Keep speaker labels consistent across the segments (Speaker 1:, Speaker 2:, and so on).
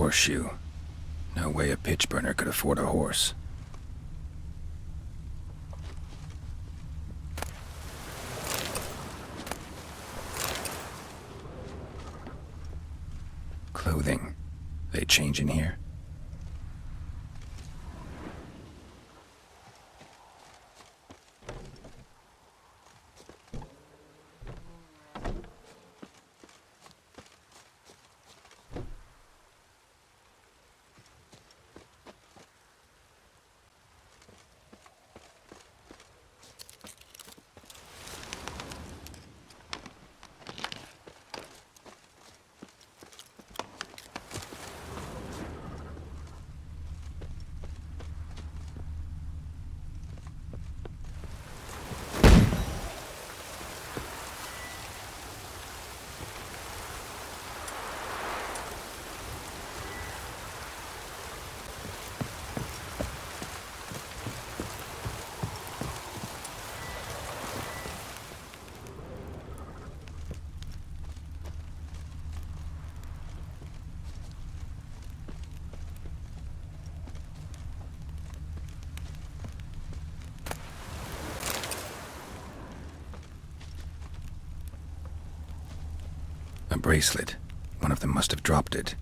Speaker 1: horseshoe. No way a pitch burner could afford a horse. Clothing. They change in here? A bracelet. One of them must have dropped it.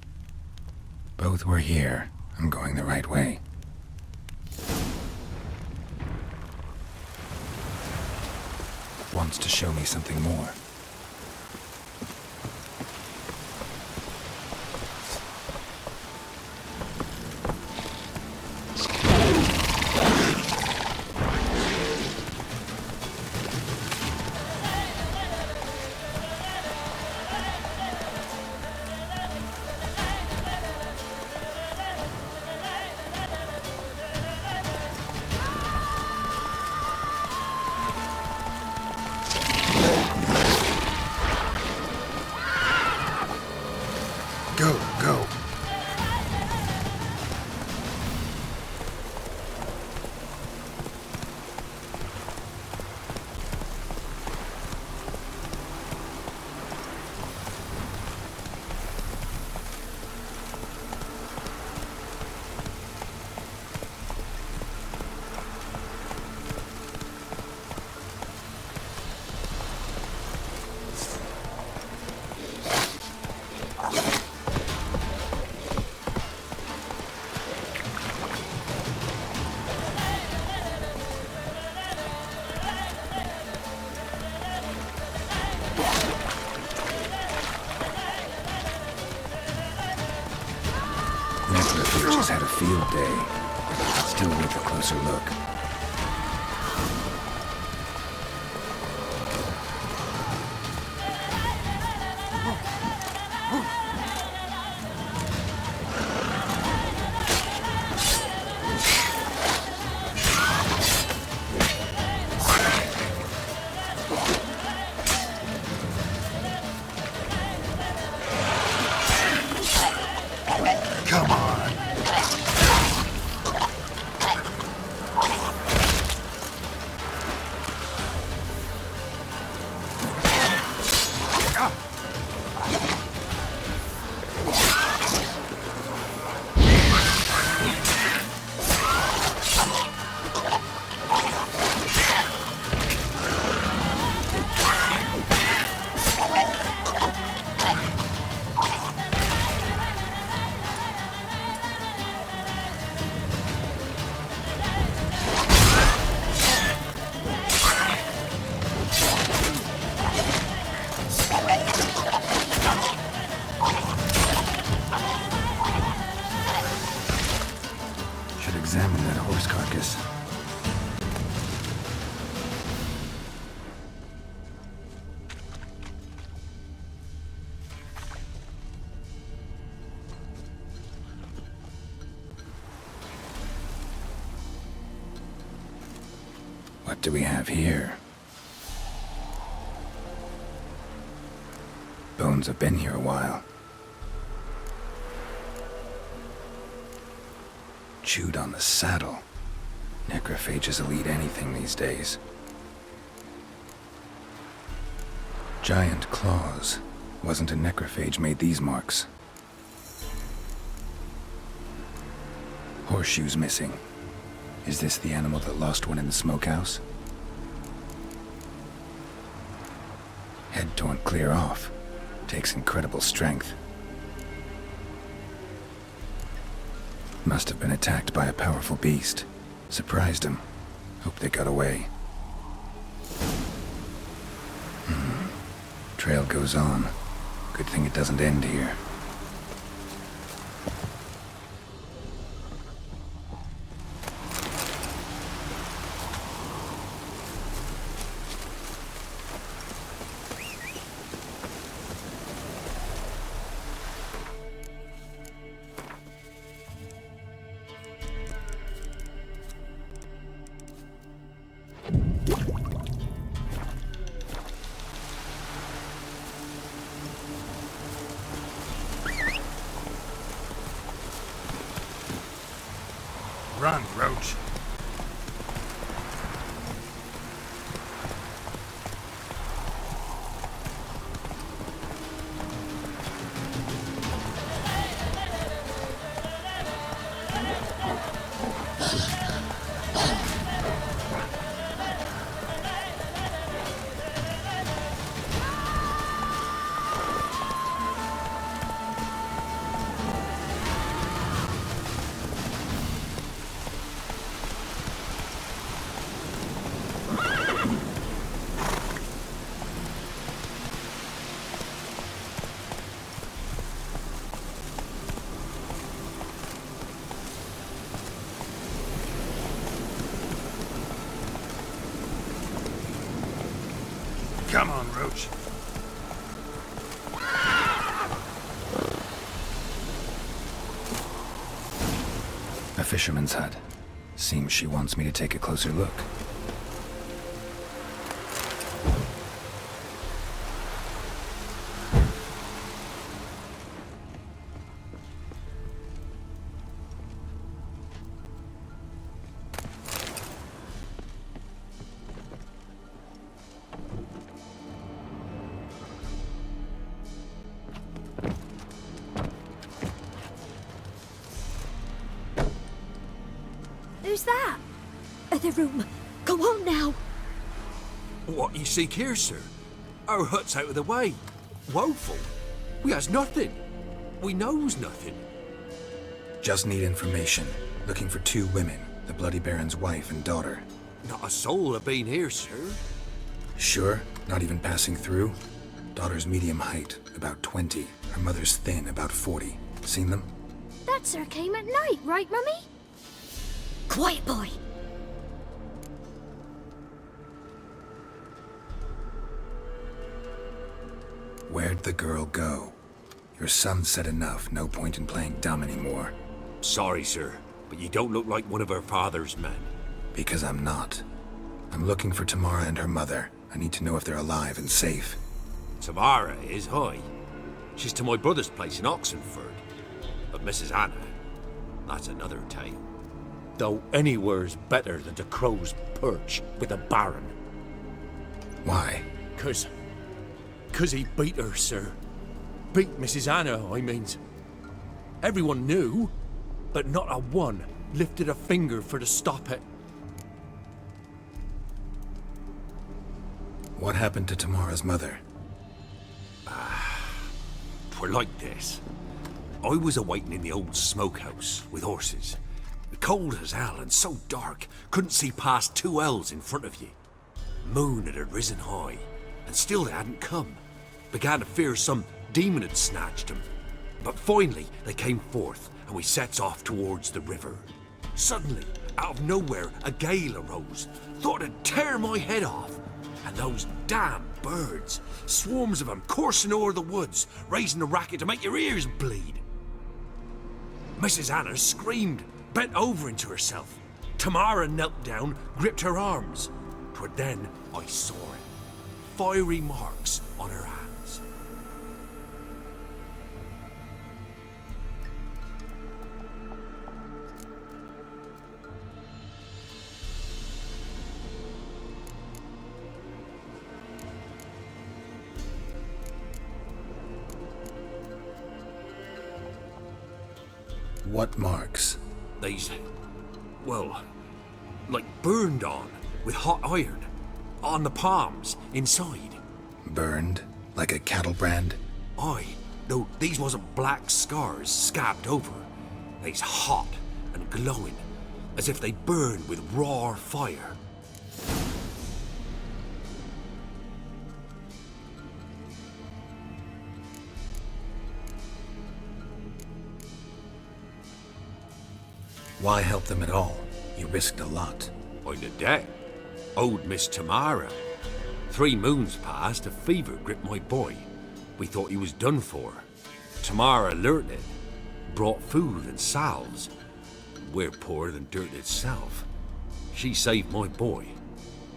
Speaker 1: Both were here. I'm going the right way. Wants to show me something more. Go. Necrophage had a field day. Still worth a closer look. Come on. Examine that horse carcass. What do we have here? Bones have been here a while. Chewed on the saddle. Necrophages will eat anything these days. Giant claws. Wasn't a necrophage made these marks. Horseshoes missing. Is this the animal that lost one in the smokehouse? Head torn clear off. Takes incredible strength. Must have been attacked by a powerful beast. Surprised him. Hope they got away. Trail goes on. Good thing it doesn't end here.
Speaker 2: Run, Roach. Come on, Roach.
Speaker 1: A fisherman's hut. Seems she wants me to take a closer look.
Speaker 3: Who's that? Other room. Go on now.
Speaker 2: What you seek here, sir? Our hut's out of the way. Woeful. We has nothing. We knows nothing.
Speaker 1: Just need information. Looking for 2 women. The Bloody Baron's wife and daughter.
Speaker 2: Not a soul have been here, sir.
Speaker 1: Sure? Not even passing through? Daughter's medium height, about 20. Her mother's thin, about 40. Seen them?
Speaker 3: That sir came at night, right, Mummy? Quiet, boy.
Speaker 1: Where'd the girl go? Your son said enough. No point in playing dumb anymore.
Speaker 2: Sorry, sir, but you don't look like one of her father's men.
Speaker 1: Because I'm not. I'm looking for Tamara and her mother. I need to know if they're alive and safe.
Speaker 2: Tamara is, aye. She's to my brother's place in Oxenford. But Mrs. Anna, that's another tale. Though anywhere's better than to Crow's Perch with a baron.
Speaker 1: Why?
Speaker 2: 'Cause he beat her, sir. Beat Mrs. Anna, I means. Everyone knew, but not a one lifted a finger for to stop it.
Speaker 1: What happened to Tamara's mother?
Speaker 2: 'Twere like this. I was awaiting in the old smokehouse with horses. Cold as hell and so dark, couldn't see past 2 ells in front of you. Moon had risen high, and still they hadn't come. Began to fear some demon had snatched them. But finally they came forth, and we sets off towards the river. Suddenly, out of nowhere, a gale arose. Thought it'd tear my head off. And those damn birds, swarms of them coursing o'er the woods, raising a racket to make your ears bleed. Mrs. Anna screamed, bent over into herself. Tamara knelt down, gripped her arms. 'Twere then I saw it. Fiery marks on her hands.
Speaker 1: What marks?
Speaker 2: They's, well, like burned on with hot iron. On the palms, inside.
Speaker 1: Burned? Like a cattle brand?
Speaker 2: Aye, though these wasn't black scars scabbed over. They's hot and glowing, as if they burn with raw fire.
Speaker 1: Why help them at all? You risked a lot.
Speaker 2: I'm a debt. Owed Miss Tamara. 3 moons passed, a fever gripped my boy. We thought he was done for. Tamara learnt it, brought food and salves. We're poorer than dirt itself. She saved my boy.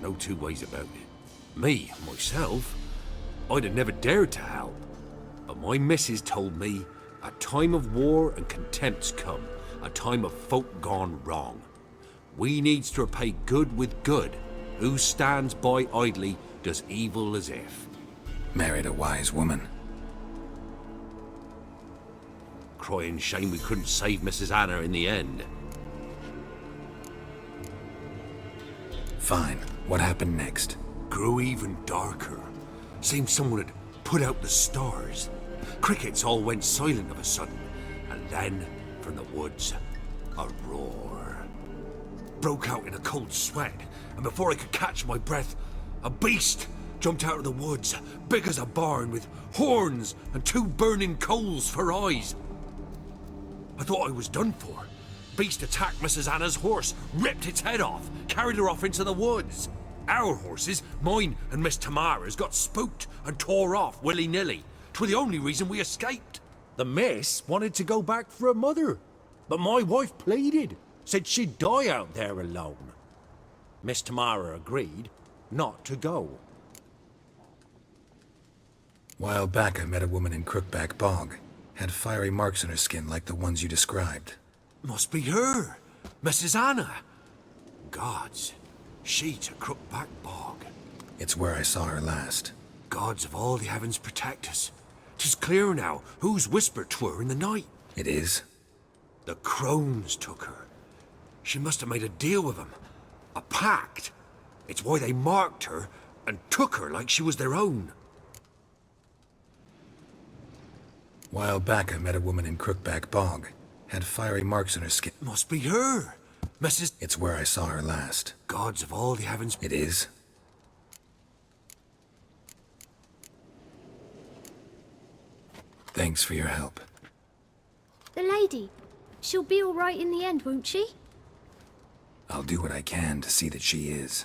Speaker 2: No 2 ways about it. Me, myself, I'd have never dared to help. But my missus told me a time of war and contempt's come, a time of folk gone wrong. We needs to repay good with good. Who stands by idly does evil as if.
Speaker 1: Married a wise woman.
Speaker 2: Crying shame we couldn't save Mrs. Anna in the end.
Speaker 1: Fine. What happened next?
Speaker 2: Grew even darker. Seemed someone had put out the stars. Crickets all went silent of a sudden. And then, from the woods, a roar. Broke out in a cold sweat, and before I could catch my breath, a beast jumped out of the woods, big as a barn, with horns and 2 burning coals for eyes. I thought I was done for. Beast attacked Mrs. Anna's horse, ripped its head off, carried her off into the woods. Our horses, mine and Miss Tamara's, got spooked and tore off willy-nilly. 'Twere the only reason we escaped. The miss wanted to go back for her mother, but my wife pleaded, said she'd die out there alone. Miss Tamara agreed not to go.
Speaker 1: While back, I met a woman in Crookback Bog. Had fiery marks on her skin like the ones you described.
Speaker 2: Must be her, Mrs. Anna. Gods, she's a Crookback Bog.
Speaker 1: It's where I saw her last.
Speaker 2: Gods of all the heavens protect us. 'Tis clear now who's whispered 'twere in the night.
Speaker 1: It is?
Speaker 2: The crones took her. She must have made a deal with them. A pact. It's why they marked her and took her like she was their own.
Speaker 1: While back, I met a woman in Crookback Bog. Had fiery marks on her skin.
Speaker 2: Must be her, Mrs.
Speaker 1: It's where I saw her last.
Speaker 2: Gods of all the heavens.
Speaker 1: It is? Thanks for your help.
Speaker 3: The lady. She'll be all right in the end, won't she?
Speaker 1: I'll do what I can to see that she is.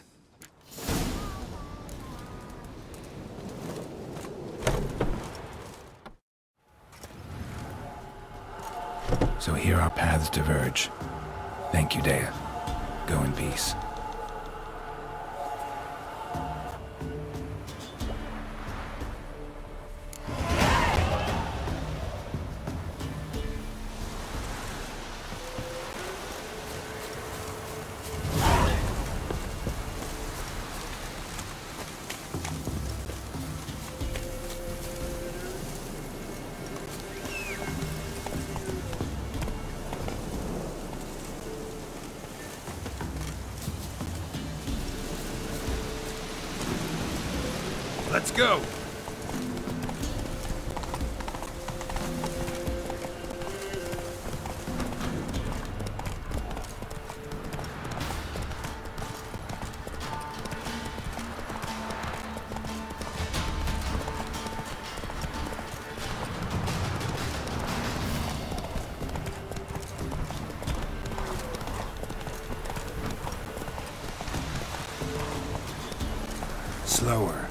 Speaker 1: So here our paths diverge. Thank you, Dea. Go in peace.
Speaker 2: Let's go.
Speaker 1: Slower.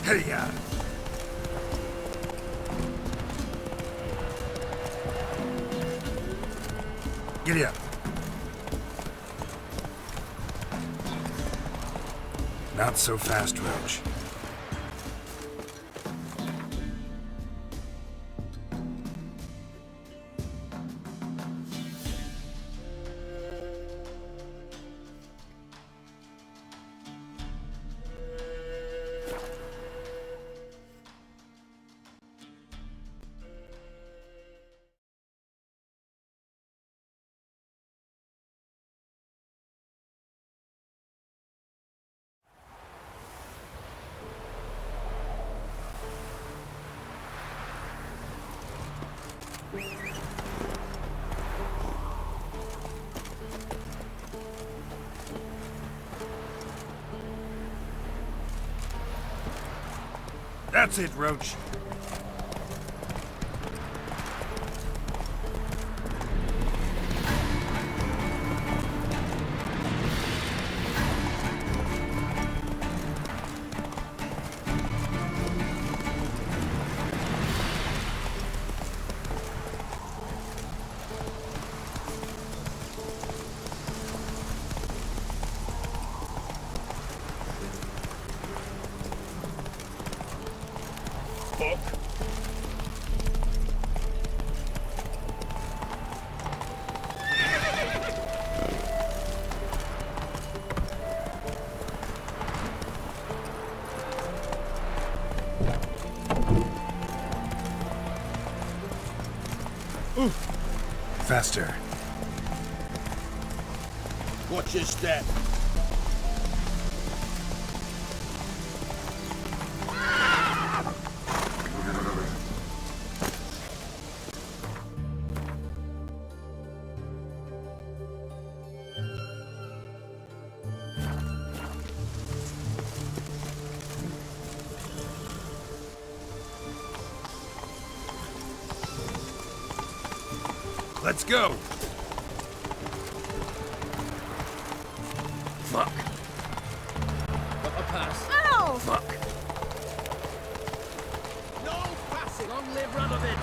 Speaker 1: Hey-ya! Giddy up. Not so fast, Roach. That's it, Roach. Faster.
Speaker 4: Watch your step.
Speaker 1: Let's go!
Speaker 4: Fuck. Got a pass.
Speaker 3: Ow!
Speaker 4: Fuck. No passing. Long live Radovid.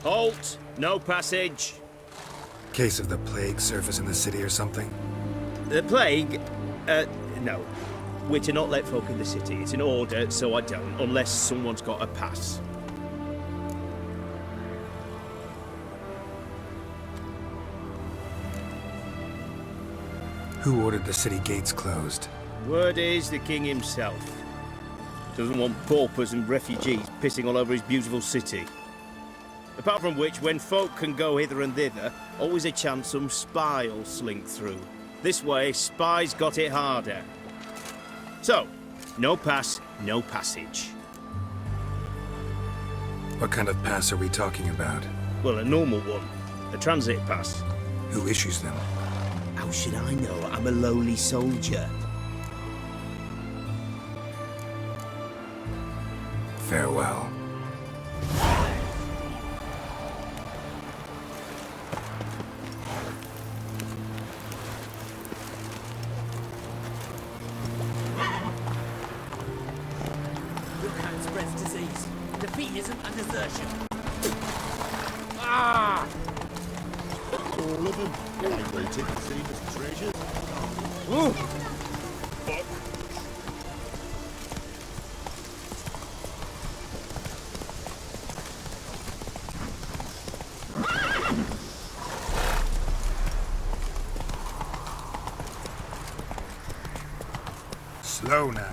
Speaker 5: Halt! No passage.
Speaker 1: Case of the plague surface in the city or something?
Speaker 5: The plague? No. We're to not let folk in the city. It's an order, so I don't, unless someone's got a pass.
Speaker 1: Who ordered the city gates closed?
Speaker 5: Word is the king himself. Doesn't want paupers and refugees pissing all over his beautiful city. Apart from which, when folk can go hither and thither, always a chance some spy will slink through. This way, spies got it harder. So, no pass, no passage.
Speaker 1: What kind of pass are we talking about?
Speaker 5: Well, a normal one. A transit pass.
Speaker 1: Who issues them?
Speaker 5: How should I know? I'm a lowly soldier.
Speaker 1: Farewell.
Speaker 4: Spreads disease. Defeat isn't a desertion.
Speaker 6: All of them. They waited to see this treasure.
Speaker 1: Slow now.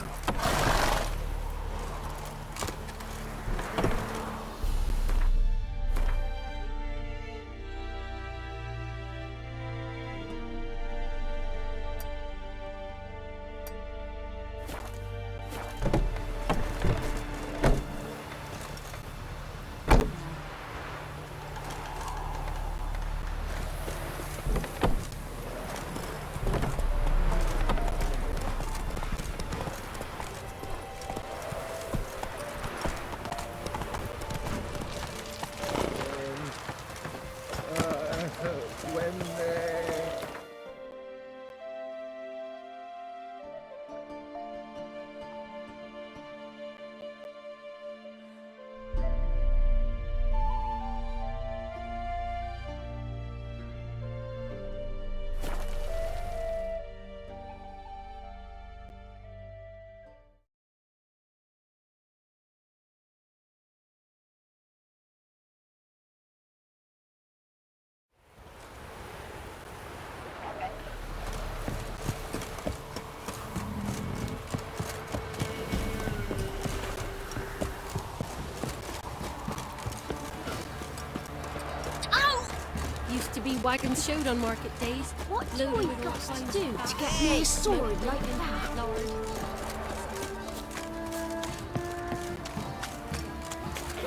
Speaker 7: Used to be wagons showed on market days.
Speaker 3: What do
Speaker 7: Loaded
Speaker 3: we
Speaker 7: with all
Speaker 3: got to
Speaker 7: kinds
Speaker 3: do
Speaker 7: of
Speaker 3: to get
Speaker 7: fat
Speaker 3: me a
Speaker 7: meat,
Speaker 3: sword
Speaker 7: milk,
Speaker 3: like
Speaker 7: and
Speaker 3: that?
Speaker 7: lard.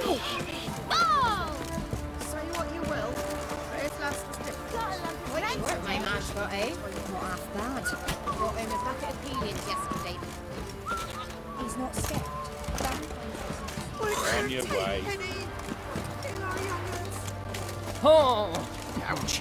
Speaker 3: Oh!
Speaker 8: Say what you will, but it's last stick.
Speaker 3: What
Speaker 8: My man's got, eh? Not half bad. Got him a bucket of peelings yesterday.
Speaker 3: He's not scared.
Speaker 6: On your way.
Speaker 4: Oh!
Speaker 6: Ouch.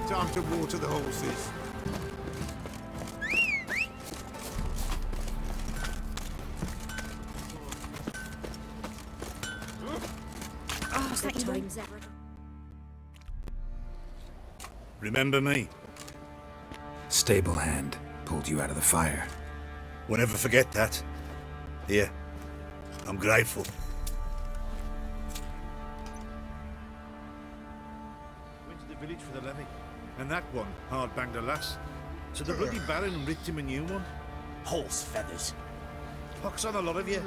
Speaker 6: Time to water the horses.
Speaker 3: What's that times ever?
Speaker 9: Remember me?
Speaker 1: Stable hand pulled you out of the fire.
Speaker 9: Won't ever forget that. Here, I'm grateful. Went to the village for the levy, and that one hard banged a lass. So the bloody Baron ripped him a new one.
Speaker 4: Horse feathers.
Speaker 9: Pox on a lot of you.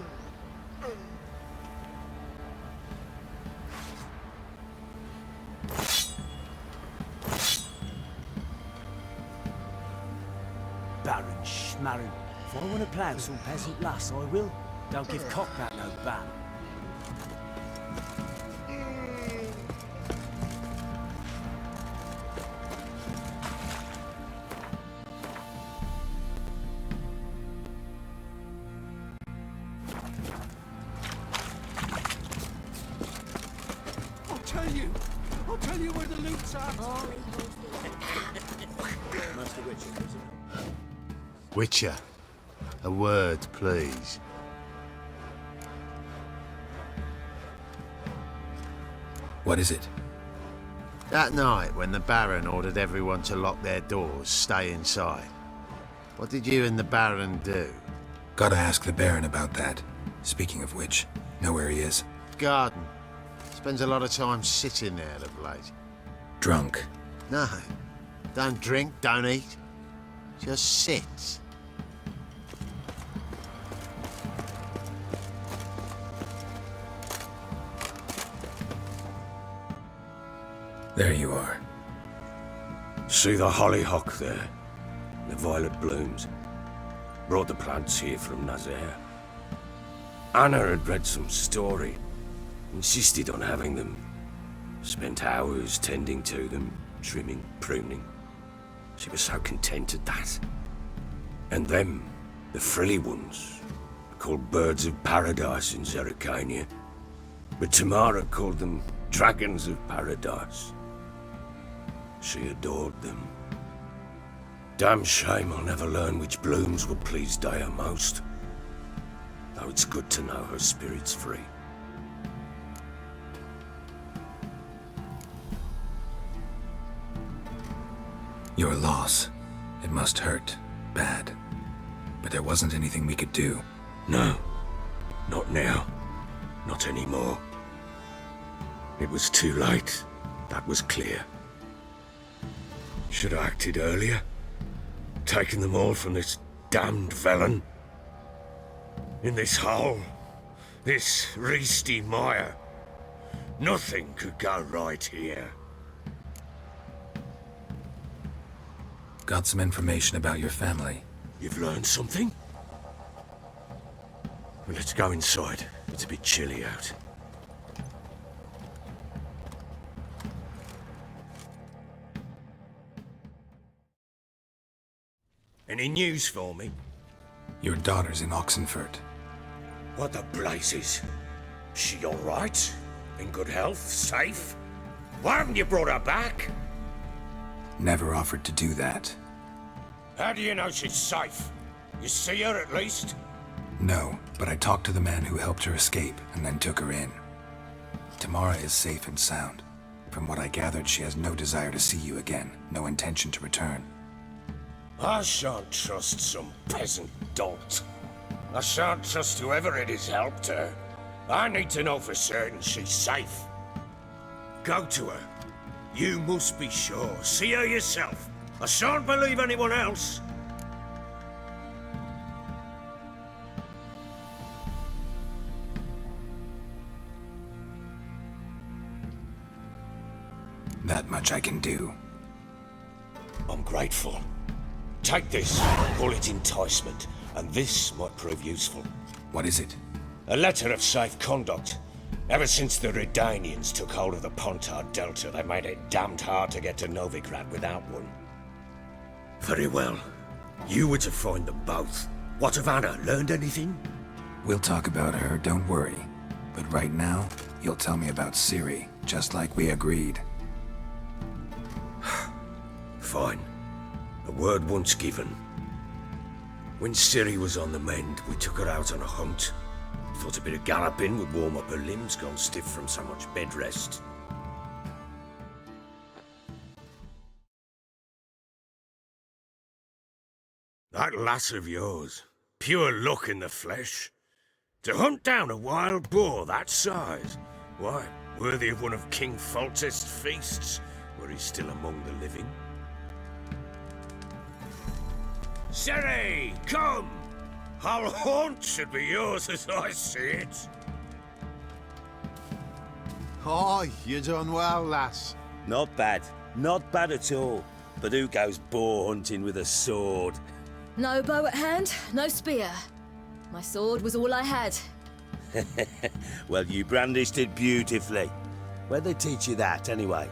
Speaker 4: Baron Schmarren. If I want to plough some peasant lass, I will. Don't give cock that no ban.
Speaker 2: I'll tell you where the loot's at.
Speaker 5: Master Witcher, isn't it?
Speaker 6: Witcher, a word, please.
Speaker 1: What is it?
Speaker 6: That night when the Baron ordered everyone to lock their doors, stay inside. What did you and the Baron do?
Speaker 1: Gotta ask the Baron about that. Speaking of which, know where he is?
Speaker 6: Garden. Spends a lot of time sitting there of late.
Speaker 1: Drunk.
Speaker 6: No. Don't drink, don't eat. Just sit.
Speaker 1: There you are.
Speaker 2: See the hollyhock there? The violet blooms. Brought the plants here from Nazaire. Anna had read some story. Insisted on having them. Spent hours tending to them, trimming, pruning. She was so content at that. And them, the frilly ones, called birds of paradise in Zerrikania. But Tamara called them dragons of paradise. She adored them. Damn shame I'll never learn which blooms would please Dea most. Though it's good to know her spirit's free.
Speaker 1: Your loss. It must hurt. Bad. But there wasn't anything we could do.
Speaker 2: No. Not now. Not anymore. It was too late. That was clear. Should have acted earlier. Taken them all from this damned felon. In this hole. This reesty mire. Nothing could go right here.
Speaker 1: Got some information about your family.
Speaker 2: You've learned something? Well, let's go inside. It's a bit chilly out. Any news for me?
Speaker 1: Your daughter's in Oxenfurt.
Speaker 2: What the blazes? She all right? In good health? Safe? Why haven't you brought her back?
Speaker 1: Never offered to do that.
Speaker 2: How do you know she's safe? You see her at least?
Speaker 1: No, but I talked to the man who helped her escape and then took her in. Tamara is safe and sound. From what I gathered, she has no desire to see you again, no intention to return.
Speaker 2: I shan't trust some peasant dolt. I shan't trust whoever it is helped her. I need to know for certain she's safe. Go to her. You must be sure. See her yourself. I shan't believe anyone else.
Speaker 1: That much I can do.
Speaker 2: I'm grateful. Take this, call it enticement, and this might prove useful.
Speaker 1: What is it?
Speaker 2: A letter of safe conduct. Ever since the Redanians took hold of the Pontard Delta, they made it damned hard to get to Novigrad without one. Very well. You were to find them both. What of Anna? Learned anything?
Speaker 1: We'll talk about her, don't worry. But right now, you'll tell me about Ciri, just like we agreed.
Speaker 2: Fine. A word once given. When Ciri was on the mend, we took her out on a hunt. Thought a bit of galloping would warm up her limbs, gone stiff from so much bed rest. That lass of yours, pure luck in the flesh. To hunt down a wild boar that size, why, worthy of one of King Foltest's feasts, were he still among the living. Ciri, come! Our haunt should be yours as I see it.
Speaker 6: Oh, you done well, lass.
Speaker 5: Not bad. Not bad at all. But who goes boar hunting with a sword?
Speaker 3: No bow at hand, no spear. My sword was all I had.
Speaker 5: Well, you brandished it beautifully. Where'd they teach you that, anyway?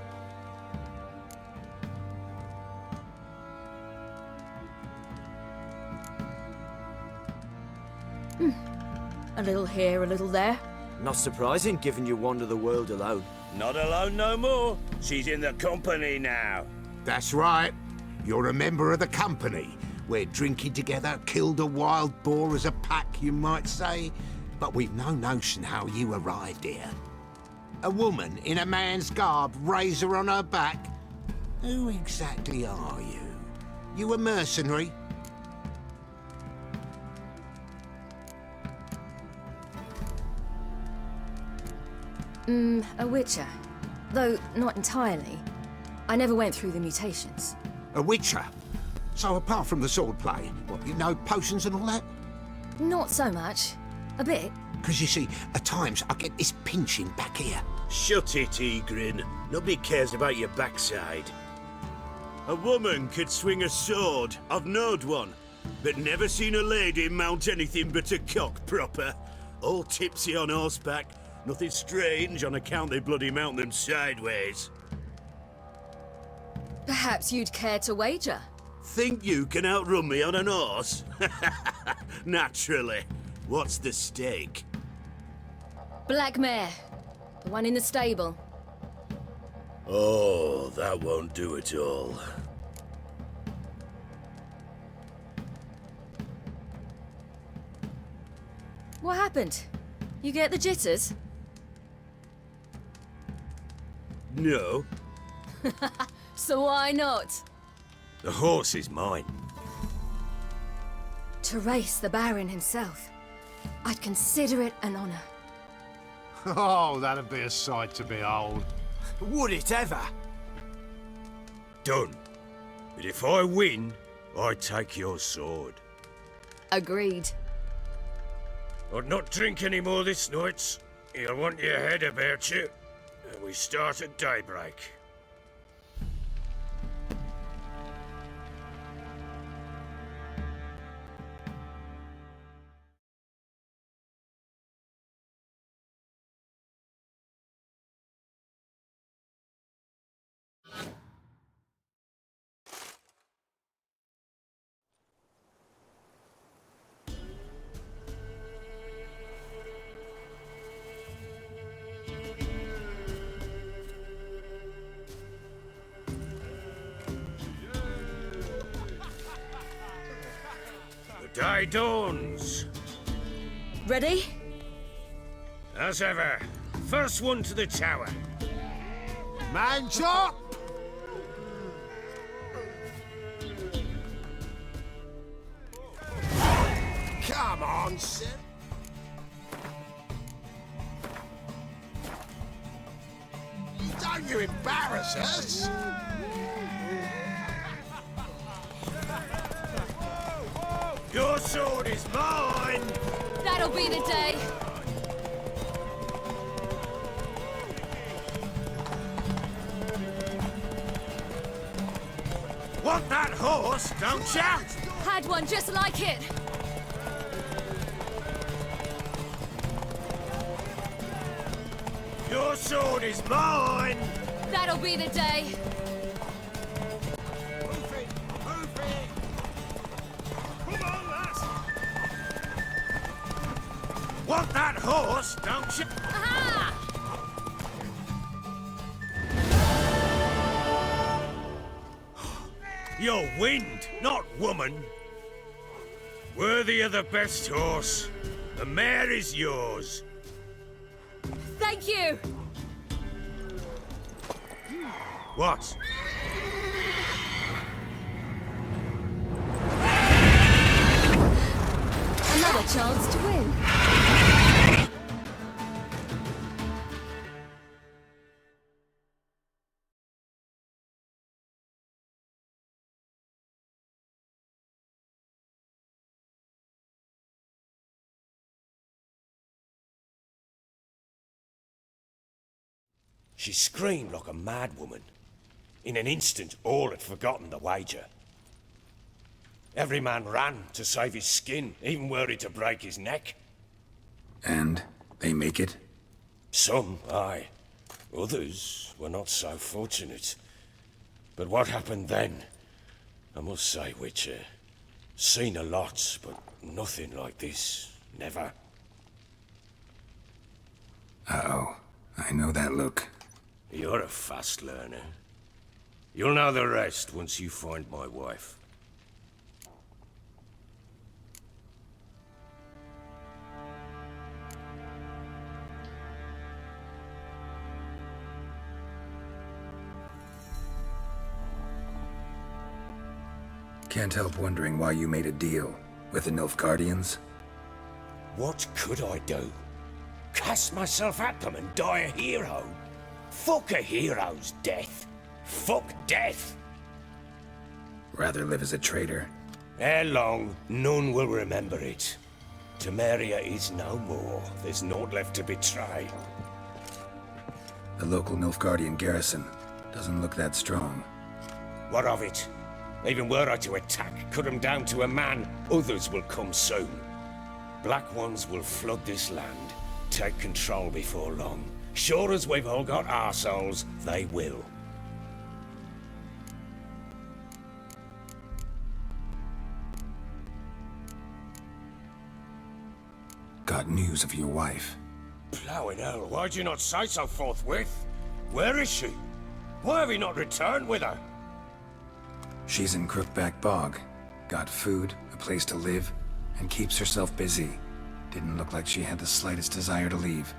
Speaker 3: A little here, a little there.
Speaker 4: Not surprising, given you wander the world alone.
Speaker 5: Not alone no more. She's in the company now.
Speaker 10: That's right. You're a member of the company. We're drinking together, killed a wild boar as a pack, you might say. But we've no notion how you arrived here. A woman in a man's garb, razor on her back. Who exactly are you? You a mercenary?
Speaker 3: A witcher. Though not entirely. I never went through the mutations.
Speaker 10: A witcher? So apart from the swordplay, what, you know potions and all that?
Speaker 3: Not so much. A bit.
Speaker 10: Because you see, at times I get this pinching back here.
Speaker 5: Shut it, Egrin. Nobody cares about your backside. A woman could swing a sword. I've knowed one. But never seen a lady mount anything but a cock proper. All tipsy on horseback. Nothing strange on account they bloody mount them sideways.
Speaker 3: Perhaps you'd care to wager?
Speaker 5: Think you can outrun me on an horse? Naturally. What's the stake?
Speaker 3: Black mare. The one in the stable.
Speaker 5: Oh, that won't do it all.
Speaker 3: What happened? You get the jitters?
Speaker 5: No.
Speaker 3: So why not?
Speaker 5: The horse is mine.
Speaker 3: To race the Baron himself. I'd consider it an honor.
Speaker 6: Oh, that'd be a sight to behold.
Speaker 4: Would it ever?
Speaker 2: Done. But if I win, I take your sword.
Speaker 3: Agreed.
Speaker 2: I'd not drink any more this night. You'll want your head about you. And we start at daybreak. Day dawns.
Speaker 3: Ready?
Speaker 2: As ever, first one to the tower.
Speaker 6: Man chop!
Speaker 10: Come on, sir. Don't you embarrass us!
Speaker 5: Your sword is mine!
Speaker 3: That'll be the day.
Speaker 5: Want that horse, don't ya?
Speaker 3: Had one just like it.
Speaker 5: Your sword is mine!
Speaker 3: That'll be the day.
Speaker 10: Move it! Move it!
Speaker 5: Come on, lass! Want that horse, don't you?
Speaker 3: Aha!
Speaker 5: You're wind, not woman. Worthy of the best horse. The mare is yours.
Speaker 3: Thank you.
Speaker 5: What?
Speaker 3: Another chance to win.
Speaker 2: She screamed like a mad woman. In an instant, all had forgotten the wager. Every man ran to save his skin, even worried to break his neck.
Speaker 1: And they make it?
Speaker 2: Some, aye. Others were not so fortunate. But what happened then? I must say, Witcher, seen a lot, but nothing like this. Never.
Speaker 1: Uh-oh. I know that look.
Speaker 2: You're a fast learner. You'll know the rest once you find my wife.
Speaker 1: Can't help wondering why you made a deal with the Nilfgaardians.
Speaker 2: What could I do? Cast myself at them and die a hero? Fuck a hero's death. Fuck death.
Speaker 1: Rather live as a traitor.
Speaker 2: Ere long, none will remember it. Temeria is no more. There's naught left to betray.
Speaker 1: The local Nilfgaardian garrison doesn't look that strong.
Speaker 2: What of it? Even were I to attack, cut them down to a man, others will come soon. Black ones will flood this land, take control before long. Sure as we've all got arseholes, they will.
Speaker 1: Got news of your wife.
Speaker 2: Plowing hell, why'd you not say so forthwith? Where is she? Why have you not returned with her?
Speaker 1: She's in Crookback Bog. Got food, a place to live, and keeps herself busy. Didn't look like she had the slightest desire to leave.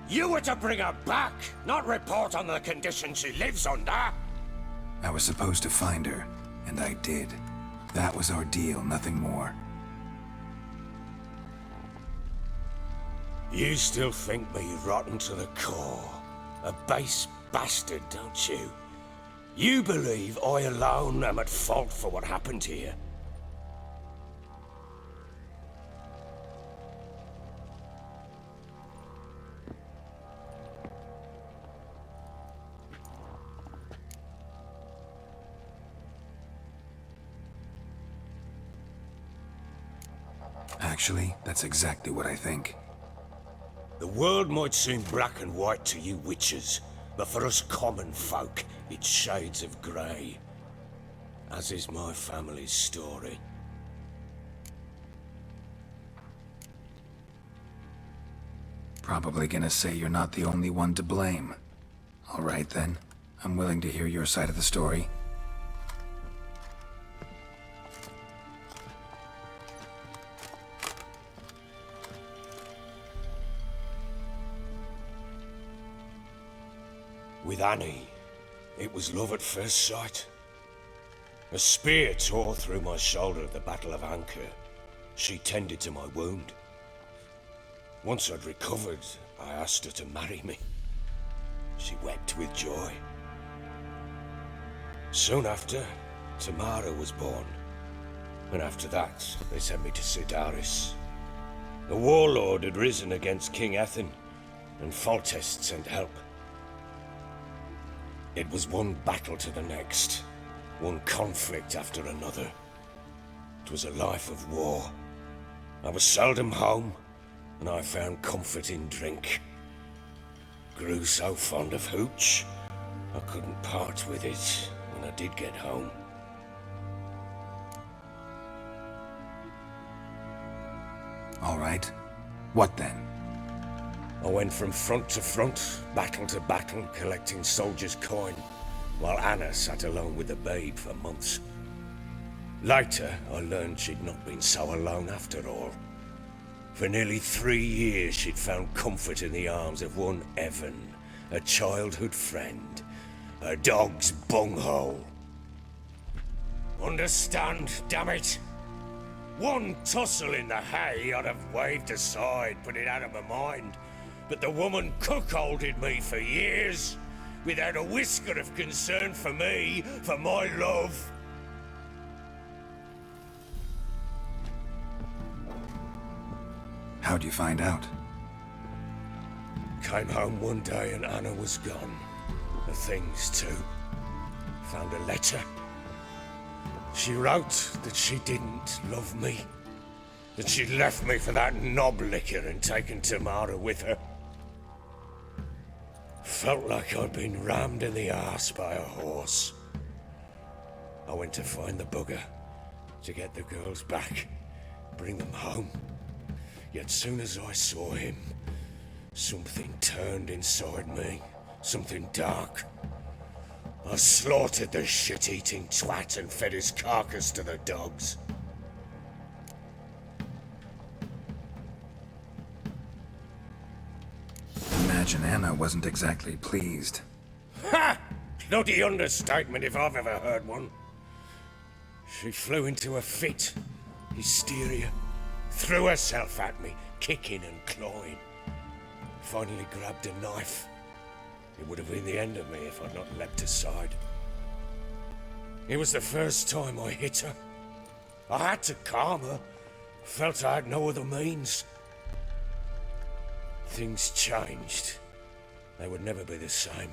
Speaker 2: You were to bring her back, not report on the conditions she lives under.
Speaker 1: I was supposed to find her, and I did. That was our deal, nothing more.
Speaker 2: You still think me rotten to the core. A base bastard, don't you? You believe I alone am at fault for what happened here?
Speaker 1: Actually, that's exactly what I think.
Speaker 2: The world might seem black and white to you witches, but for us common folk, it's shades of grey. As is my family's story.
Speaker 1: Probably gonna say you're not the only one to blame. All right then, I'm willing to hear your side of the story.
Speaker 2: With Annie, it was love at first sight. A spear tore through my shoulder at the Battle of Anchor. She tended to my wound. Once I'd recovered, I asked her to marry me.
Speaker 11: she wept with joy. Soon after, Tamara was born. And after that, they sent me to Cidaris. A warlord had risen against King Ethan, and Foltest sent help. It was one battle to the next, one conflict after another. It was a life of war. I was seldom home, and I found comfort in drink. Grew so fond of hooch, I couldn't part with it when I did get home.
Speaker 1: All right. What then?
Speaker 11: I went from front to front, battle to battle, collecting soldiers' coin, while Anna sat alone with the babe for months. Later, I learned she'd not been so alone after all. For nearly 3 years, she'd found comfort in the arms of one Evan, a childhood friend, a dog's bunghole. Understand, damn it? One tussle in the hay I'd have waved aside, put it out of my mind. But the woman cuckolded me for years, without a whisker of concern for me, for my love.
Speaker 1: How'd you find out?
Speaker 11: Came home one day and Anna was gone. The things too. Found a letter. She wrote that she didn't love me. That she'd left me for that knob licker and taken Tamara with her. Felt like I'd been rammed in the arse by a horse. I went to find the bugger, to get the girls back, bring them home. Yet soon as I saw him, something turned inside me, something dark. I slaughtered the shit-eating twat and fed his carcass to the dogs.
Speaker 1: Imagine Anna wasn't exactly pleased.
Speaker 11: Ha! Bloody understatement if I've ever heard one. She flew into a fit, hysteria, threw herself at me, kicking and clawing. Finally grabbed a knife. It would have been the end of me if I'd not leapt aside. It was the first time I hit her. I had to calm her. Felt I had no other means. Things changed. They would never be the same.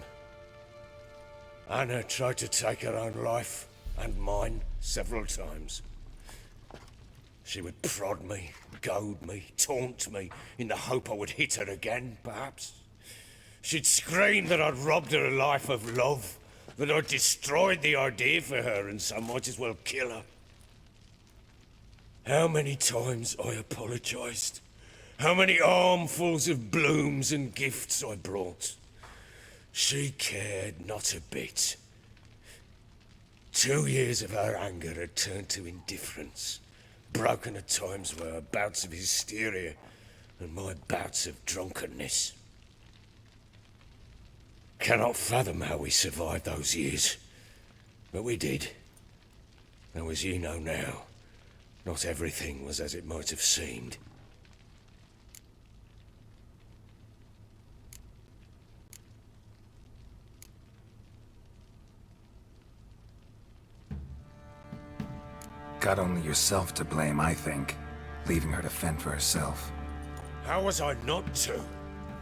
Speaker 11: Anna tried to take her own life, and mine, several times. She would prod me, goad me, taunt me, in the hope I would hit her again, perhaps. She'd scream that I'd robbed her life of love, that I'd destroyed the idea for her and so might as well kill her. How many times I apologized. How many armfuls of blooms and gifts I brought. She cared not a bit. 2 years of her anger had turned to indifference, broken at times by her bouts of hysteria and my bouts of drunkenness. Cannot fathom how we survived those years, but we did. Though as you know now, not everything was as it might have seemed.
Speaker 1: Got only yourself to blame, I think, leaving her to fend for herself.
Speaker 11: How was I not to?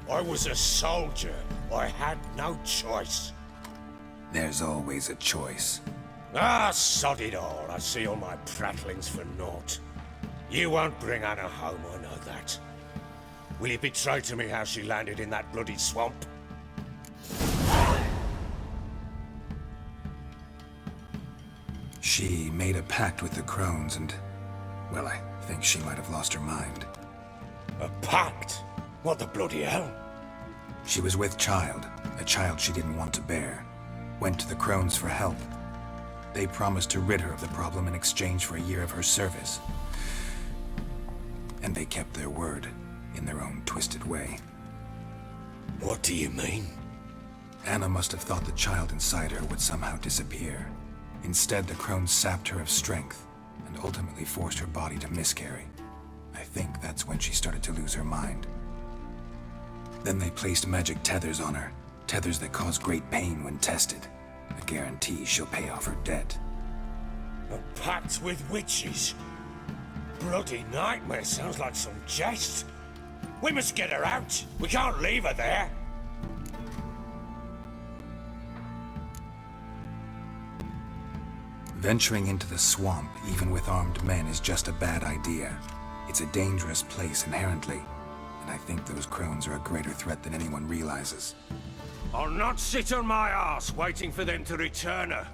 Speaker 11: I was a soldier. I had no choice.
Speaker 1: There's always a choice.
Speaker 11: Ah, sod it all. I see all my prattlings for naught. You won't bring Anna home, I know that. Will you betray to me how she landed in that bloody swamp?
Speaker 1: She made a pact with the crones and, well, I think she might have lost her mind.
Speaker 11: A pact? What the bloody hell?
Speaker 1: She was with child, a child she didn't want to bear. Went to the crones for help. They promised to rid her of the problem in exchange for a year of her service. And they kept their word, in their own twisted way.
Speaker 11: What do you mean?
Speaker 1: Anna must have thought the child inside her would somehow disappear. Instead, the crones sapped her of strength, and ultimately forced her body to miscarry. I think that's when she started to lose her mind. Then they placed magic tethers on her, Tethers that cause great pain when tested. A guarantee she'll pay off her debt.
Speaker 11: A pact with witches? Bloody nightmare, sounds like some jest. We must get her out. We can't leave her there.
Speaker 1: Venturing into the swamp, even with armed men, is just a bad idea. It's a dangerous place inherently, and I think those crones are a greater threat than anyone realizes.
Speaker 11: I'll not sit on my arse waiting for them to return her.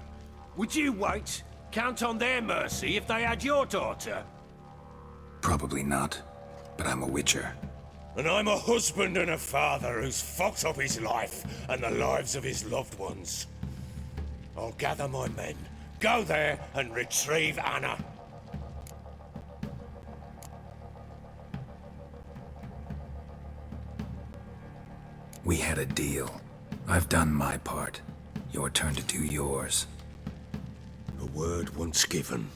Speaker 11: Would you wait? Count on their mercy if they had your daughter?
Speaker 1: Probably not, but I'm a witcher.
Speaker 11: And I'm a husband and a father who's fucked up his life and the lives of his loved ones. I'll gather my men, go there and retrieve Anna.
Speaker 1: We had a deal. I've done my part. Your turn to do yours.
Speaker 11: A word once given.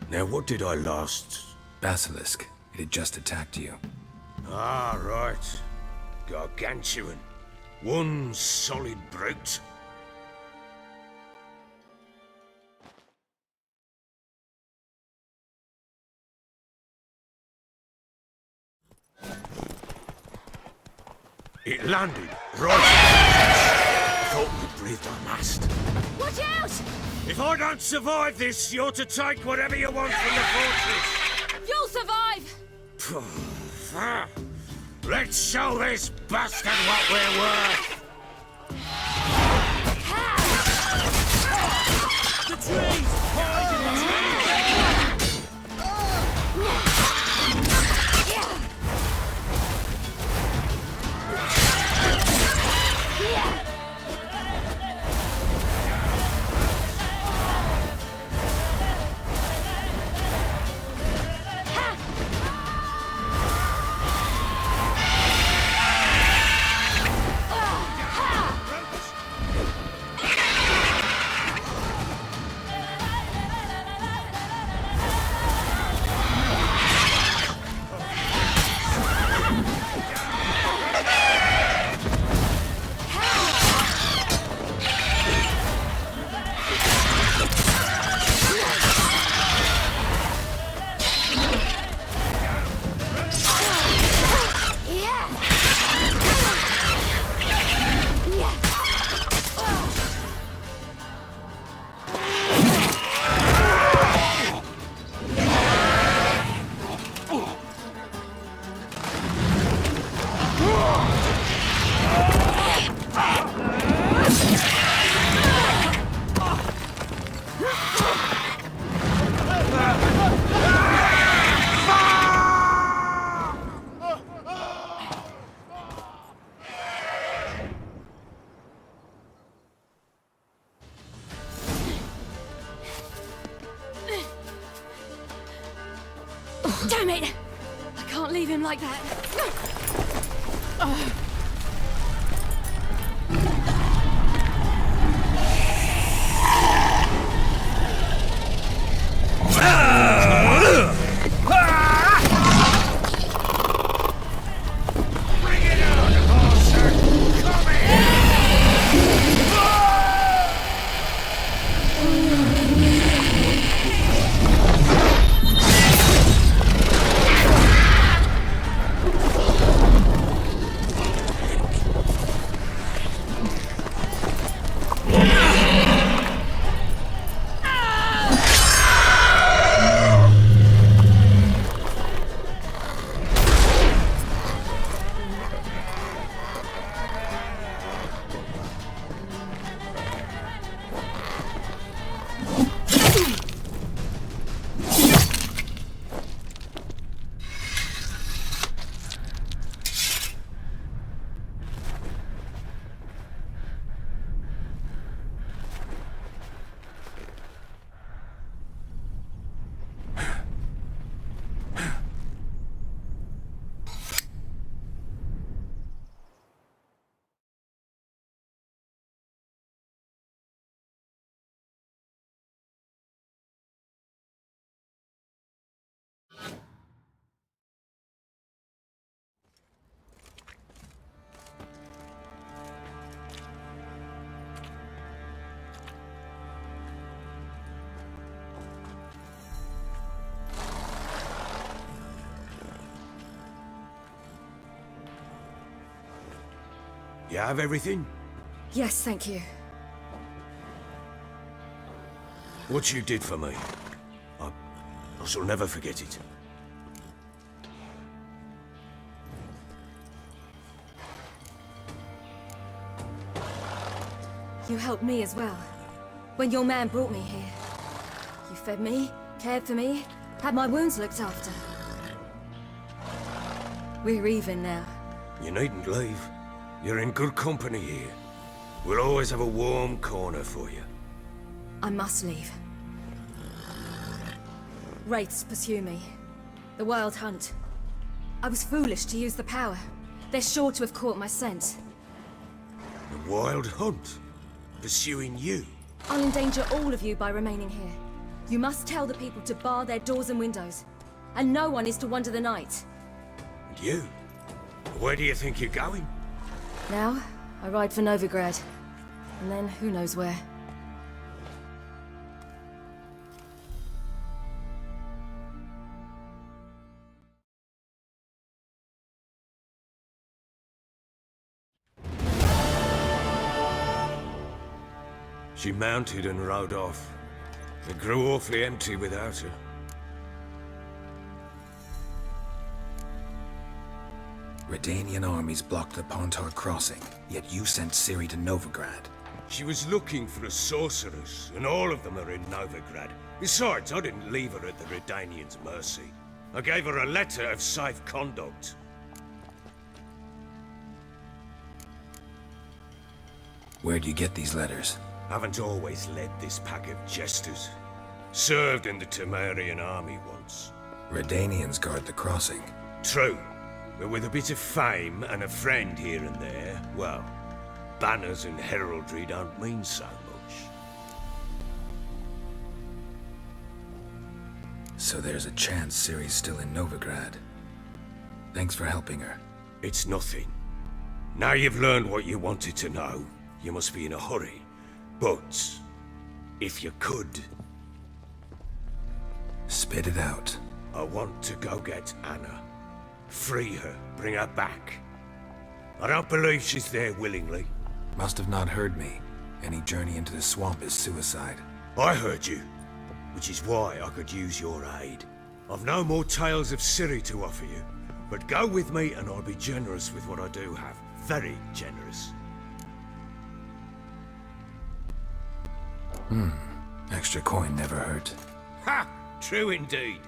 Speaker 11: Now what did I last...
Speaker 1: Basilisk. It had just attacked you.
Speaker 11: Ah, right. Gargantuan. One solid brute. It landed right. I thought we breathed our last.
Speaker 3: Watch out!
Speaker 11: If I don't survive this, you're to take whatever you want from the fortress.
Speaker 3: You'll survive!
Speaker 11: Let's show this bastard what we're worth.
Speaker 4: The trees! Hide in the trees!
Speaker 3: Damn it! I can't leave him like that.
Speaker 11: You have everything?
Speaker 7: Yes, thank you.
Speaker 11: What you did for me, I shall never forget it.
Speaker 7: You helped me as well. When your man brought me here. You fed me, cared for me, had my wounds looked after. We're even now.
Speaker 11: You needn't leave. You're in good company here. We'll always have a warm corner for you.
Speaker 7: I must leave. Wraiths pursue me. The Wild Hunt. I was foolish to use the power. They're sure to have caught my scent.
Speaker 11: The Wild Hunt? Pursuing you?
Speaker 7: I'll endanger all of you by remaining here. You must tell the people to bar their doors and windows. And no one is to wander the night.
Speaker 11: And you? Where do you think you're going?
Speaker 7: Now, I ride for Novigrad. And then, who knows where.
Speaker 11: She mounted and rode off. It grew awfully empty without her.
Speaker 1: Redanian armies blocked the Pontar crossing, yet you sent Ciri to Novigrad.
Speaker 11: She was looking for a sorceress, and all of them are in Novigrad. Besides, I didn't leave her at the Redanians' mercy. I gave her a letter of safe conduct.
Speaker 1: Where'd you get these letters?
Speaker 11: Haven't always led this pack of jesters. Served in the Temerian army once.
Speaker 1: Redanians guard the crossing.
Speaker 11: True, but with a bit of fame and a friend here and there, well, banners and heraldry don't mean so much.
Speaker 1: So there's a chance Ciri's still in Novigrad. Thanks for helping her.
Speaker 11: It's nothing. Now you've learned what you wanted to know, you must be in a hurry. But, if you could...
Speaker 1: Spit it out.
Speaker 11: I want to go get Anna. Free her, bring her back. I don't believe she's there willingly.
Speaker 1: Must have not heard me. Any journey into the swamp is suicide.
Speaker 11: I heard you, which is why I could use your aid. I've no more tales of Ciri to offer you, but go with me and I'll be generous with what I do have. Very generous.
Speaker 1: Extra coin never hurt.
Speaker 11: Ha! True indeed.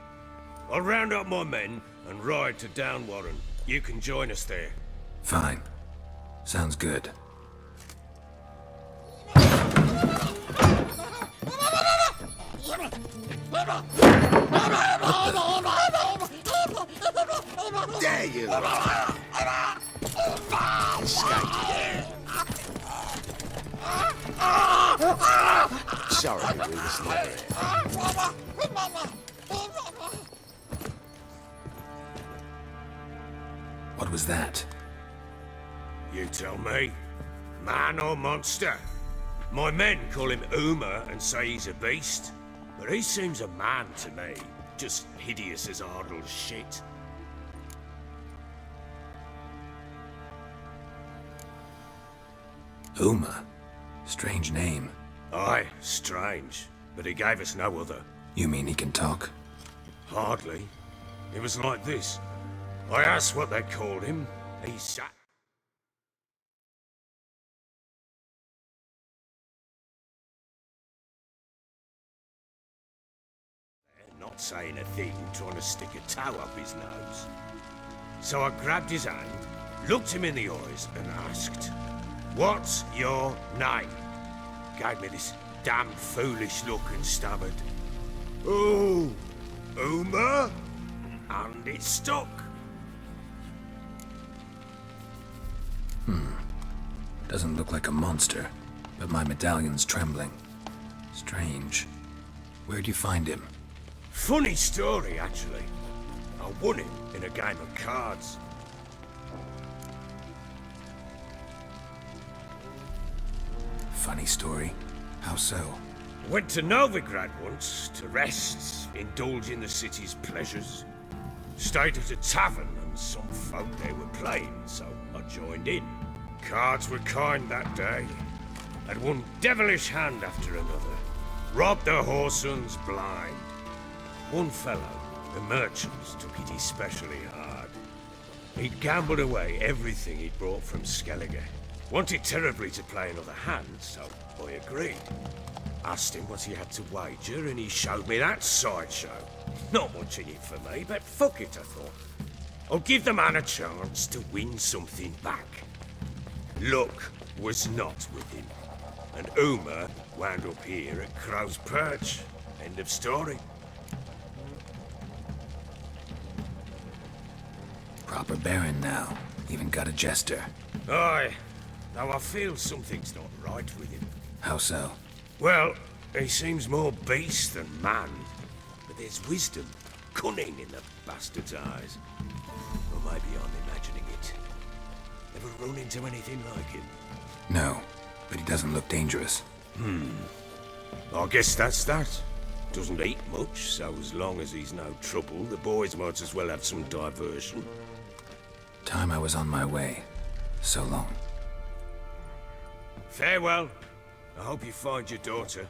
Speaker 11: I'll round up my men and ride to Downwarren. You can join us there.
Speaker 1: Fine. Sounds good.
Speaker 10: Dare you! Sorry, we was never here.
Speaker 1: What was that?
Speaker 11: You tell me. Man or monster? My men call him Uma and say he's a beast. But he seems a man to me. Just hideous as Ardle's shit.
Speaker 1: Uma? Strange name.
Speaker 11: Aye, strange. But he gave us no other.
Speaker 1: You mean he can talk?
Speaker 11: Hardly. It was like this. I asked what they called him. He sat... not saying a thing, trying to stick a toe up his nose. So I grabbed his hand, looked him in the eyes, and asked, "What's your name?" Gave me this damn foolish look and stammered, "Oh, Uma?" And it stuck.
Speaker 1: Doesn't look like a monster, but my medallion's trembling. Strange. Where'd you find him?
Speaker 11: Funny story, actually. I won him in a game of cards.
Speaker 1: Funny story. How so?
Speaker 11: Went to Novigrad once to rest, indulge in the city's pleasures. Stayed at a tavern and some folk there were playing, so I joined in. Cards were kind that day. Had one devilish hand after another. Robbed the whoresun's blind. One fellow, the merchants, took it especially hard. He'd gambled away everything he'd brought from Skellige. Wanted terribly to play another hand, so I agreed. Asked him what he had to wager, and he showed me that sideshow. Not much in it for me, but fuck it, I thought. I'll give the man a chance to win something back. Luck was not with him, and Uma wound up here at Crow's Perch. End of story.
Speaker 1: Proper baron now. Even got a jester.
Speaker 11: Aye, though I feel something's not right with him.
Speaker 1: How so?
Speaker 11: Well, he seems more beast than man, but there's wisdom, cunning in the bastard's eyes. Or maybe I'm imagining it. Ever run into anything like him?
Speaker 1: No, but he doesn't look dangerous.
Speaker 11: I guess that's that. Doesn't eat much, so as long as he's no trouble, the boys might as well have some diversion.
Speaker 1: Time I was on my way. So long.
Speaker 11: Farewell. I hope you find your daughter.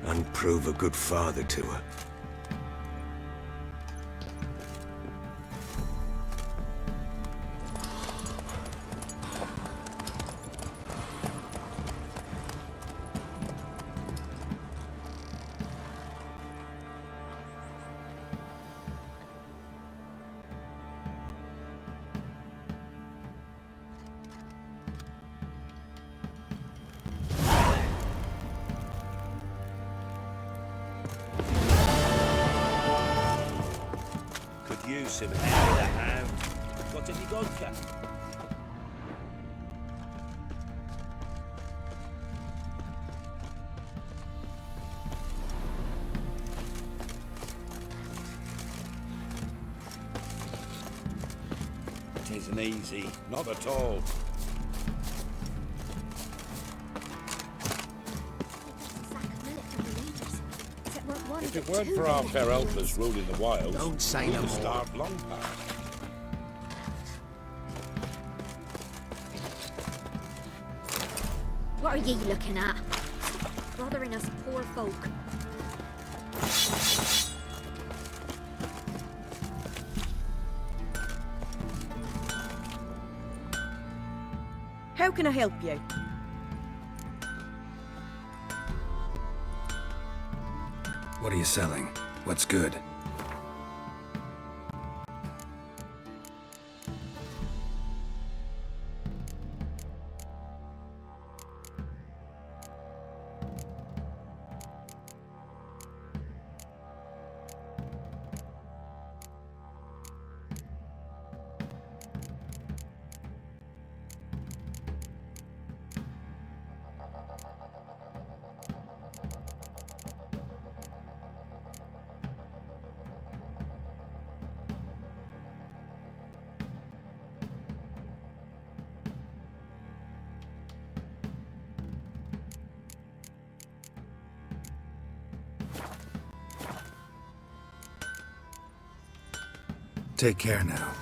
Speaker 11: And prove a good father to her.
Speaker 5: Use some hair with a hound. Got any vodka? It isn't easy, not at all.
Speaker 11: If it weren't for our fair elders ruling the wilds,
Speaker 10: Don't say
Speaker 11: we'd
Speaker 10: no
Speaker 11: have
Speaker 10: more.
Speaker 11: starved long past.
Speaker 3: What are ye looking at? Bothering us poor folk.
Speaker 12: How can I help you?
Speaker 1: What are you selling? What's good? Take care now.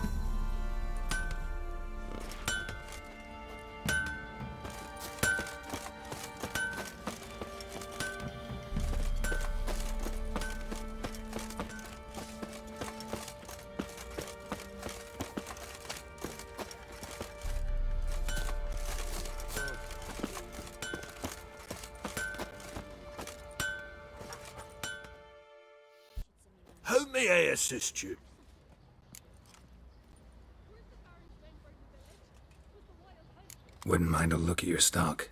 Speaker 11: How may I assist you?
Speaker 1: Wouldn't mind a look at your stock.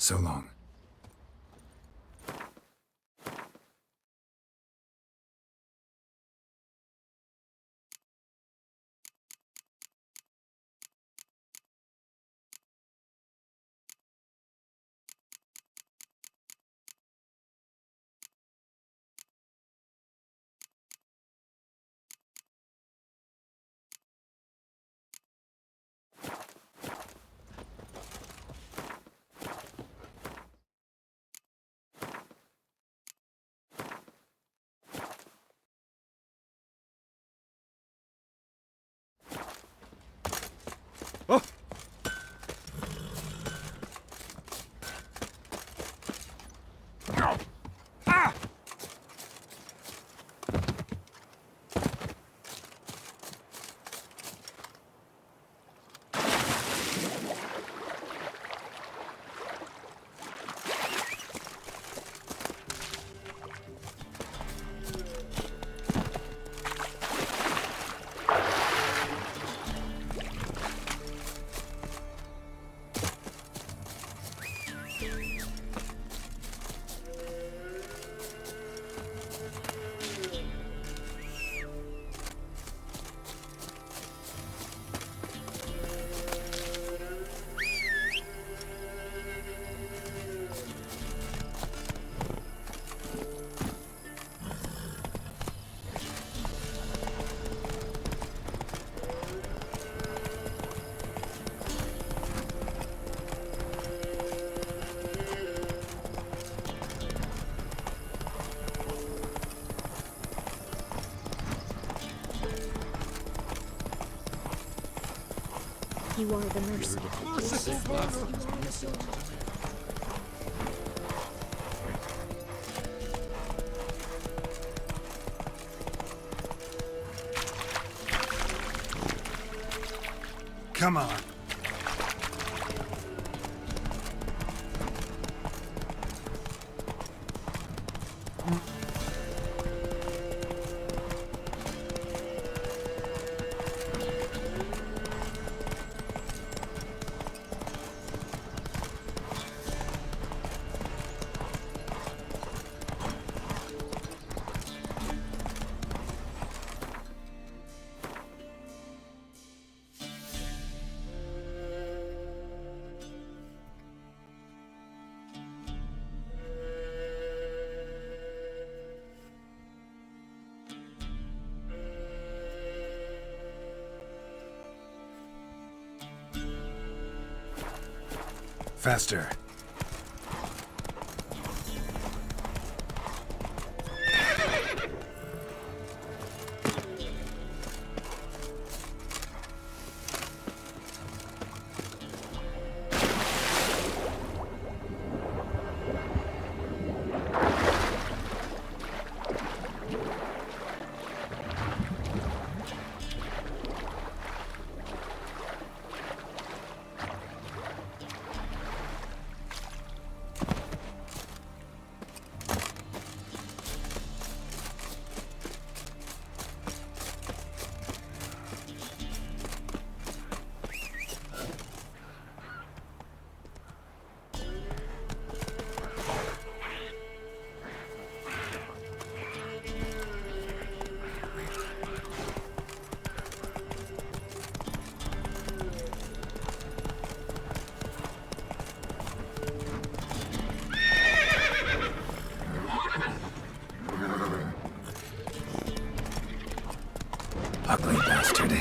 Speaker 1: So long.
Speaker 3: You are the mercy.
Speaker 1: Come on. Faster. Ugly bastard.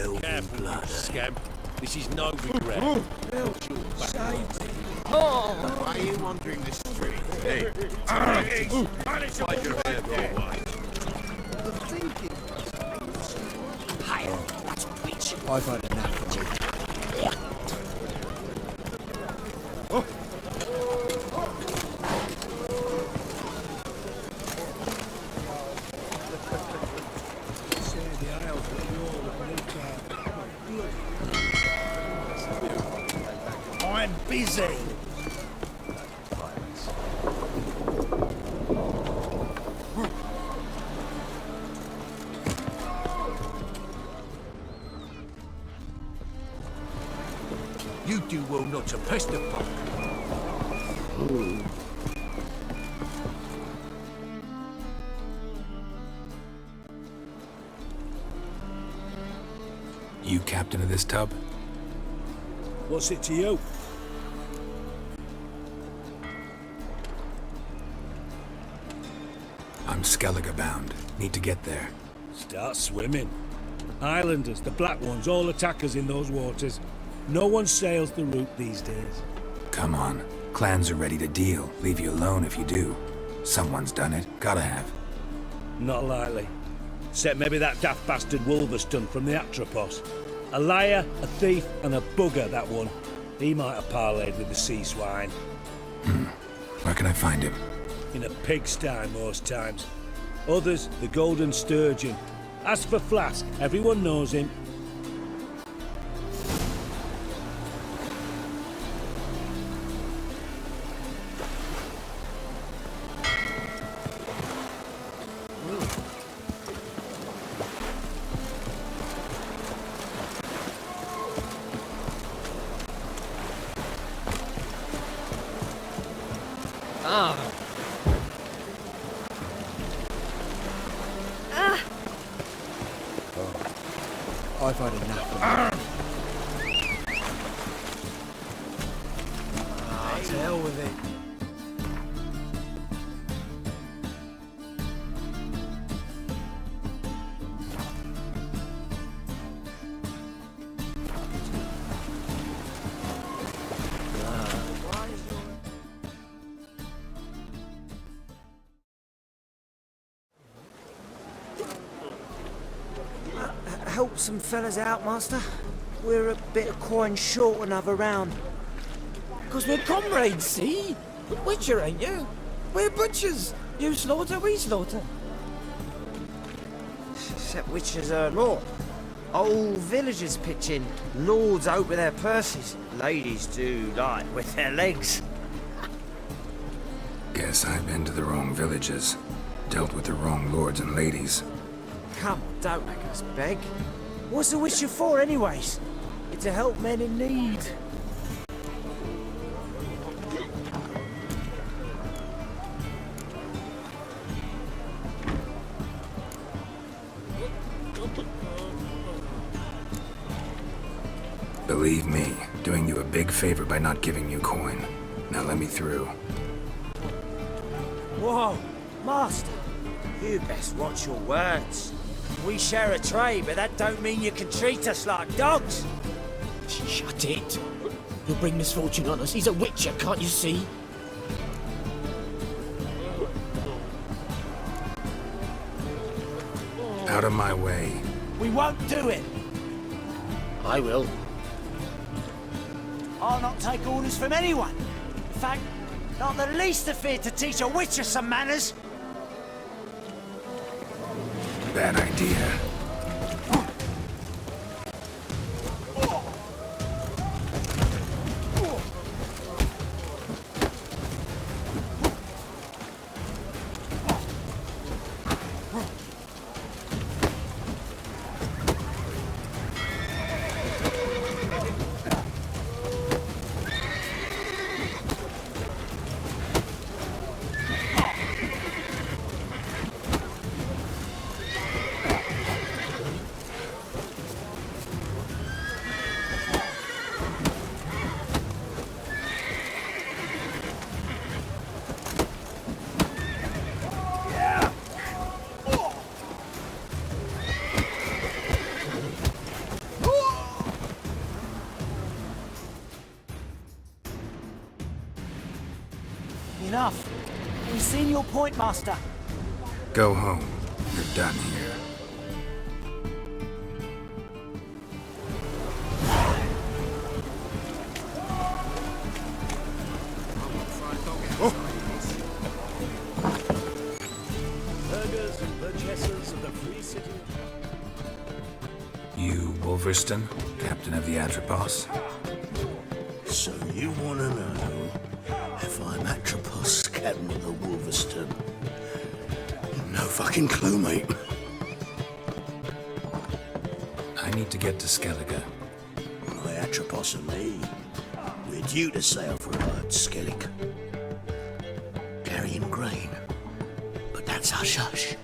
Speaker 11: Elven blood, scamp. This is no regret.
Speaker 10: Why are you wandering the street? Hey, why'd your hair go white?
Speaker 4: I've had enough of you.
Speaker 5: I'm busy.
Speaker 2: You do well not to pester folk.
Speaker 1: You captain of this tub?
Speaker 5: What's it to you?
Speaker 1: I'm Skellige bound. Need to get there.
Speaker 5: Start swimming. Islanders, the black ones, all attackers in those waters. No one sails the route these days.
Speaker 1: Come on. Clans are ready to deal. Leave you alone if you do. Someone's done it. Gotta have.
Speaker 5: Not likely. Except maybe that daft bastard Wolverston from the Atropos. A liar, a thief, and a bugger, that one. He might have parlayed with the sea swine.
Speaker 1: Where can I find him?
Speaker 5: In a pigsty most times. Others, the Golden Sturgeon. As for Flask, everyone knows him.
Speaker 4: I've had enough of you.
Speaker 10: To hell with it.
Speaker 4: Help some fellas out, master. We're a bit of coin short another round.
Speaker 12: Because we're comrades, see? Witcher, ain't you? We're butchers. You slaughter, we slaughter.
Speaker 4: Except witches earn more. Old villagers pitch in. Lords out with their purses. Ladies do like with their legs.
Speaker 1: Guess I've been to the wrong villages. Dealt with the wrong lords and ladies.
Speaker 4: Come on, don't make us beg. What's a witcher for, anyways? It's to help men in need.
Speaker 1: Believe me, doing you a big favor by not giving you coin. Now let me through.
Speaker 4: Whoa, master. You best watch your words. We share a trade, but that don't mean you can treat us like dogs.
Speaker 12: Shut it. You'll bring misfortune on us. He's a witcher, can't you see?
Speaker 1: Out of my way.
Speaker 4: We won't do it.
Speaker 12: I will.
Speaker 4: I'll not take orders from anyone. In fact, not the least afeard to teach a witcher some manners.
Speaker 1: Bad idea.
Speaker 12: seen your point, Master.
Speaker 1: Go home. You're done here.
Speaker 5: Burghers and burgesses of the free city.
Speaker 1: You, Wolverston, captain of the Atropos?
Speaker 13: So you want to know if I'm Atropos, captain of the Wolverston? No fucking clue, mate.
Speaker 1: I need to get to Skellige.
Speaker 13: My Atropos and me, we're due to sail for Skellig. Carrying grain. But that's hush-hush.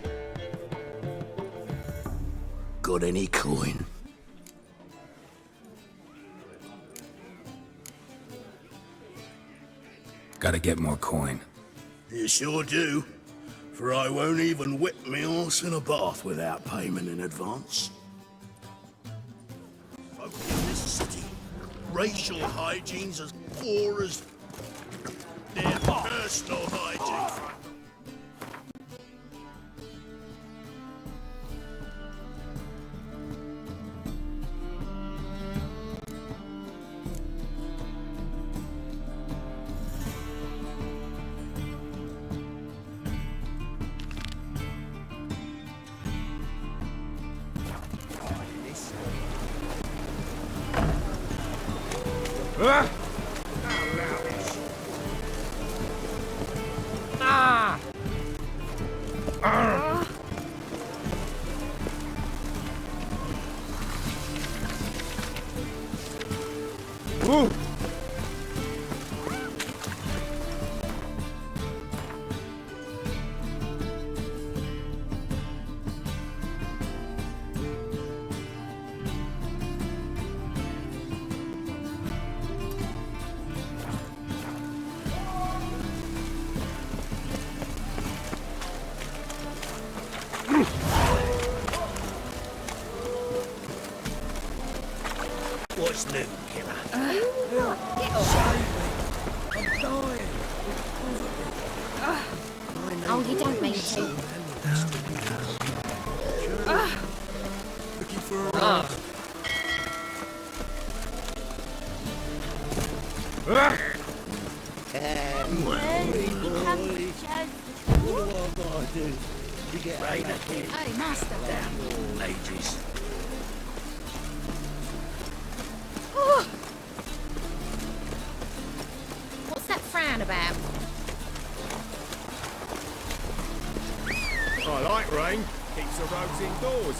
Speaker 13: Got any coin?
Speaker 1: Gotta get more coin.
Speaker 13: You sure do. For I won't even whip me horse in a bath without payment in advance. Folk in this city, racial hygiene's as poor as their personal hygiene. What's new, killer?
Speaker 3: Get off!
Speaker 12: I'm dying.
Speaker 8: Oh, you don't mean to.
Speaker 13: Looking for a ride. What do I gotta do to get right again?
Speaker 3: Hey, Master.
Speaker 13: Damn mages.
Speaker 8: What's that frown about?
Speaker 5: I like rain. Keeps the roads indoors.